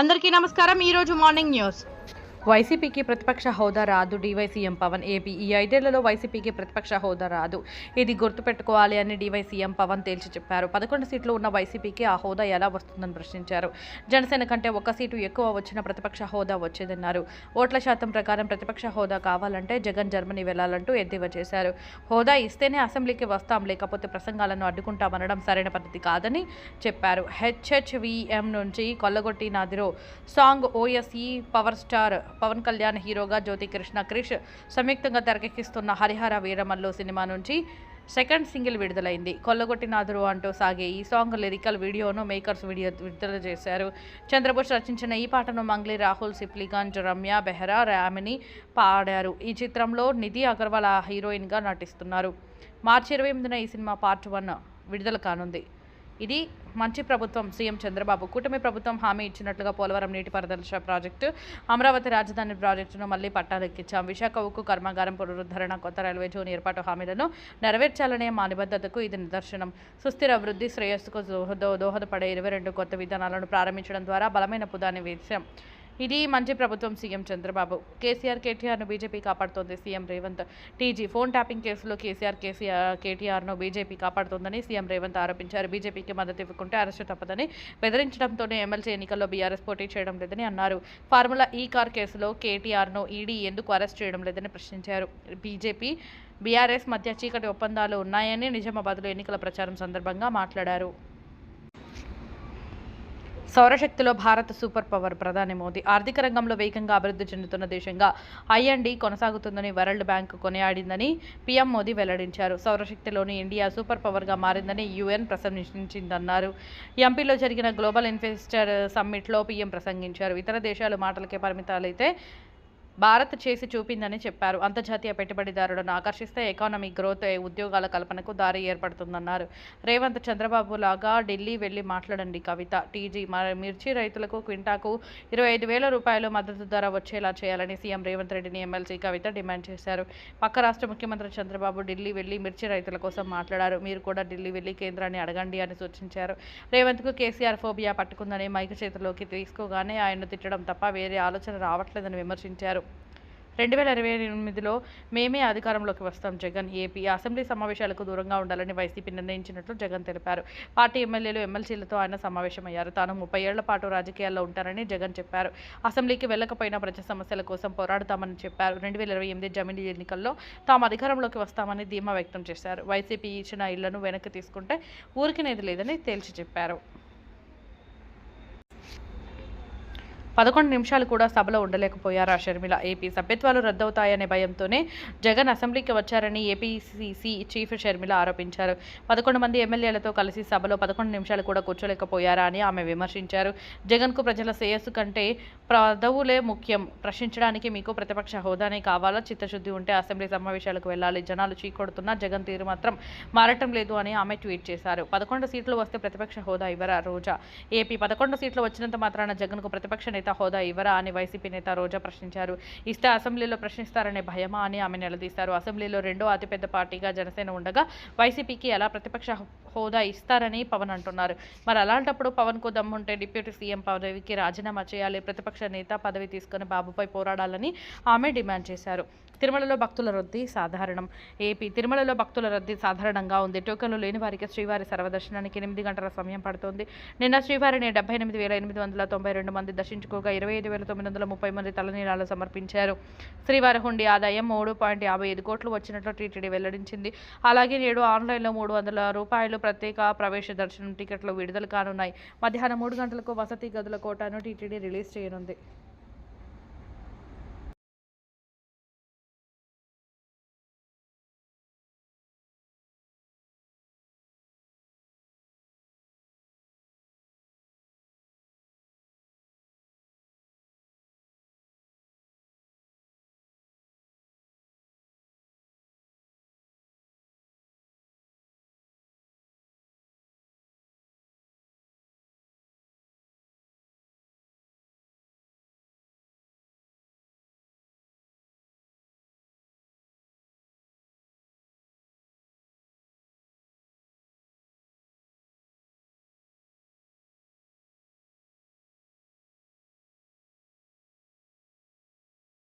అందరికీ నమస్కారం. ఈ రోజు మార్నింగ్ న్యూస్. వైసీపీకి ప్రతిపక్ష హోదా రాదు. డీవైసీఎం పవన్. ఏపీ ఈ 5 ఏళ్లలో వైసీపీకి ప్రతిపక్ష హోదా రాదు. ఇది గుర్తుపెట్టుకోవాలి అని డీవైసీఎం పవన్ తేల్చి చెప్పారు. 11 సీట్లు ఉన్న వైసీపీకి ఆ హోదా ఎలా వస్తుందని ప్రశ్నించారు. జనసేన కంటే 1 సీటు ఎక్కువ వచ్చిన ప్రతిపక్ష హోదా వచ్చేదన్నారు. ఓట్ల శాతం ప్రకారం ప్రతిపక్ష హోదా కావాలంటే జగన్ జర్మనీ వెళ్లాలంటూ ఎద్దేవా చేశారు. హోదా ఇస్తేనే అసెంబ్లీకి వస్తాం, లేకపోతే ప్రసంగాలను అడ్డుకుంటామనడం సరైన పద్ధతి కాదని చెప్పారు. హెచ్హెచ్వీఎం నుంచి కొల్లగొట్టి నాదిరో సాంగ్ ఓఎస్ఈ పవర్ స్టార్ పవన్ కళ్యాణ్ హీరోగా, జ్యోతి కృష్ణ క్రిష్ సంయుక్తంగా తెరకెక్కిస్తున్న హరిహర వీరమల్లు సినిమా నుంచి సెకండ్ సింగిల్ విడుదలైంది. కొల్లగొట్టి నాదురు అంటూ సాగే ఈ సాంగ్ లిరికల్ వీడియోను మేకర్స్ విడుదల చేశారు. చంద్రబోస్ రచించిన ఈ పాటను మంగ్లీ, రాహుల్ సిప్లిగంజ్, రమ్య బెహ్రా, రామిని పాడారు. ఈ చిత్రంలో నిధి అగర్వాల్ హీరోయిన్గా నటిస్తున్నారు. మార్చి 28న ఈ సినిమా పార్ట్ 1 విడుదల కానుంది. ఇది మంచి ప్రభుత్వం. సీఎం చంద్రబాబు. కూటమి ప్రభుత్వం హామీ ఇచ్చినట్లుగా పోలవరం నీటిపారుదల ప్రాజెక్టు, అమరావతి రాజధాని ప్రాజెక్టును మళ్లీ పట్టాలెక్కించాం. విశాఖ ఉక్కు కర్మాగారం పునరుద్ధరణ, కొత్త రైల్వే జోన్ ఏర్పాటు హామీలను నెరవేర్చాలనే మా నిబద్ధతకు ఇది నిదర్శనం. సుస్థిర అభివృద్ధి, శ్రేయస్సుకు దోహదపడే 22 కొత్త విధానాలను ప్రారంభించడం ద్వారా బలమైన పునాది వేశాం. ఇది మంచి ప్రభుత్వం. సీఎం చంద్రబాబు. కేటీఆర్ను బీజేపీ కాపాడుతోంది. CM Revanth. TG phone tapping కేసులో కేటీఆర్ను బీజేపీ కాపాడుతోందని సీఎం రేవంత్ ఆరోపించారు. బీజేపీకి మద్దతు ఇవ్వకుంటే అరెస్టు తప్పదని బెదిరించడంతోనే ఎమ్మెల్సీ ఎన్నికల్లో బీఆర్ఎస్ పోటీ చేయడం లేదని అన్నారు. ఫార్ములా ఈ కార్ కేసులో కేటీఆర్ను ఈడీ ఎందుకు అరెస్ట్ చేయడం లేదని ప్రశ్నించారు. బీజేపీ బీఆర్ఎస్ మధ్య చీకటి ఒప్పందాలు ఉన్నాయని నిజామాబాద్లో ఎన్నికల ప్రచారం సందర్భంగా మాట్లాడారు. సౌరశక్తిలో భారత్ సూపర్ పవర్. ప్రధాని మోదీ. ఆర్థిక రంగంలో వేగంగా అభివృద్ధి చెందుతున్న దేశంగా ఐఎండీ కొనసాగుతుందని వరల్డ్ బ్యాంక్ కొనియాడిందని పీఎం మోదీ వెల్లడించారు. సౌరశక్తిలోని ఇండియా సూపర్ పవర్గా మారిందని యూఎన్ ప్రశంసించిందన్నారు. ఎంపీలో జరిగిన గ్లోబల్ ఇన్వెస్టర్ సమ్మిట్లో పీఎం ప్రసంగించారు. ఇతర దేశాలు మాటలకే పరిమితాలైతే భారత్ చేసి చూపిందని చెప్పారు. అంతర్జాతీయ పెట్టుబడిదారులను ఆకర్షిస్తే ఎకానమిక్ గ్రోత్, ఉద్యోగాల కల్పనకు దారి ఏర్పడుతుందన్నారు. రేవంత్ చంద్రబాబు లాగా ఢిల్లీ వెళ్లి మాట్లాడండి. కవిత. టీజీ మిర్చి రైతులకు క్వింటాకు 25,000 రూపాయలు మద్దతు ధర వచ్చేలా చేయాలని సీఎం రేవంత్ రెడ్డిని ఎమ్మెల్సీ కవిత డిమాండ్ చేశారు. పక్క రాష్ట్ర ముఖ్యమంత్రి చంద్రబాబు ఢిల్లీ వెళ్లి మిర్చి రైతుల కోసం మాట్లాడారు. మీరు కూడా ఢిల్లీ వెళ్లి కేంద్రాన్ని అడగండి అని సూచించారు. రేవంత్కు కేసీఆర్ ఫోబియా పట్టుకుందని మైక్ చేతిలోకి తీసుకోగానే ఆయన్ను తిట్టడం తప్ప వేరే ఆలోచన రావట్లేదని విమర్శించారు. 2028లో మేమే అధికారంలోకి వస్తాం. జగన్. ఏపీ అసెంబ్లీ సమావేశాలకు దూరంగా ఉండాలని వైసీపీ నిర్ణయించినట్లు జగన్ తెలిపారు. పార్టీ ఎమ్మెల్యేలు, ఎమ్మెల్సీలతో ఆయన సమావేశమయ్యారు. తాను 30 ఏళ్ల పాటు రాజకీయాల్లో ఉంటారని జగన్ చెప్పారు. అసెంబ్లీకి వెళ్లకపోయినా ప్రజా సమస్యల కోసం పోరాడుతామని చెప్పారు. 2028 జమిలీ ఎన్నికల్లో తాము అధికారంలోకి వస్తామని ధీమా వ్యక్తం చేశారు. వైసీపీ ఇచ్చిన ఇళ్లను వెనక్కి తీసుకుంటే ఊరికినేది లేదని తేల్చి చెప్పారు. 11 నిమిషాలు కూడా సభలో ఉండలేకపోయారా షర్మిల. ఏపీ సభ్యత్వాలు రద్దవుతాయనే భయంతోనే జగన్ అసెంబ్లీకి వచ్చారని ఏపీసీసీ చీఫ్ షర్మిల ఆరోపించారు. 11 మంది ఎమ్మెల్యేలతో కలిసి సభలో 11 నిమిషాలు కూడా కూర్చోలేకపోయారా అని ఆమె విమర్శించారు. జగన్కు ప్రజల శ్రేయస్సు కంటే పదవులే ముఖ్యం. ప్రశ్నించడానికి మీకు ప్రతిపక్ష హోదానే కావాలా? చిత్తశుద్ధి ఉంటే అసెంబ్లీ సమావేశాలకు వెళ్లాలి. జనాలు చీకొడుతున్నా జగన్ తీరు మాత్రం మారటం లేదు అని ఆమె ట్వీట్ చేశారు. 11 సీట్లు వస్తే ప్రతిపక్ష హోదా ఇవ్వరా? రోజా. ఏపీ 11 సీట్లు వచ్చినంత మాత్రాన జగన్కు ప్రతిపక్ష నేత హోదా ఇవ్వరా అని వైసీపీ నేత రోజా ప్రశ్నించారు. ఇస్తే అసెంబ్లీలో ప్రశ్నిస్తారనే భయమా అని ఆమె నిలదీశారు. అసెంబ్లీలో రెండో అతిపెద్ద పార్టీగా జనసేన ఉండగా వైసీపీకి ఎలా ప్రతిపక్ష హోదా ఇస్తారని పవన్ అంటున్నారు. మరి అలాంటప్పుడు పవన్కు దమ్ముంటే డిప్యూటీ సీఎం పదవికి రాజీనామా చేయాలి. ప్రతిపక్ష నేత పదవి తీసుకుని బాబుపై పోరాడాలని ఆమె డిమాండ్ చేశారు. తిరుమలలో భక్తుల రద్దీ సాధారణం. ఏపీ తిరుమలలో భక్తుల రద్దీ సాధారణంగా ఉంది. టోకెన్లు లేని వారికి శ్రీవారి సర్వదర్శనానికి 8 గంటల సమయం పడుతోంది. నిన్న శ్రీవారిని 78,892 మంది దర్శించుకోగా 25,930 మంది తలనీలాలు సమర్పించారు. శ్రీవారి హుండీ ఆదాయం 3.55 కోట్లు వచ్చినట్లు టీటీడీ వెల్లడించింది. అలాగే నేడు ఆన్లైన్లో 300 రూపాయలు ప్రత్యేక ప్రవేశ దర్శనం టికెట్లు విడుదల కానున్నాయి. మధ్యాహ్నం 3 గంటలకు వసతి గదుల కోటాను టీటీడీ రిలీజ్ చేయనుంది.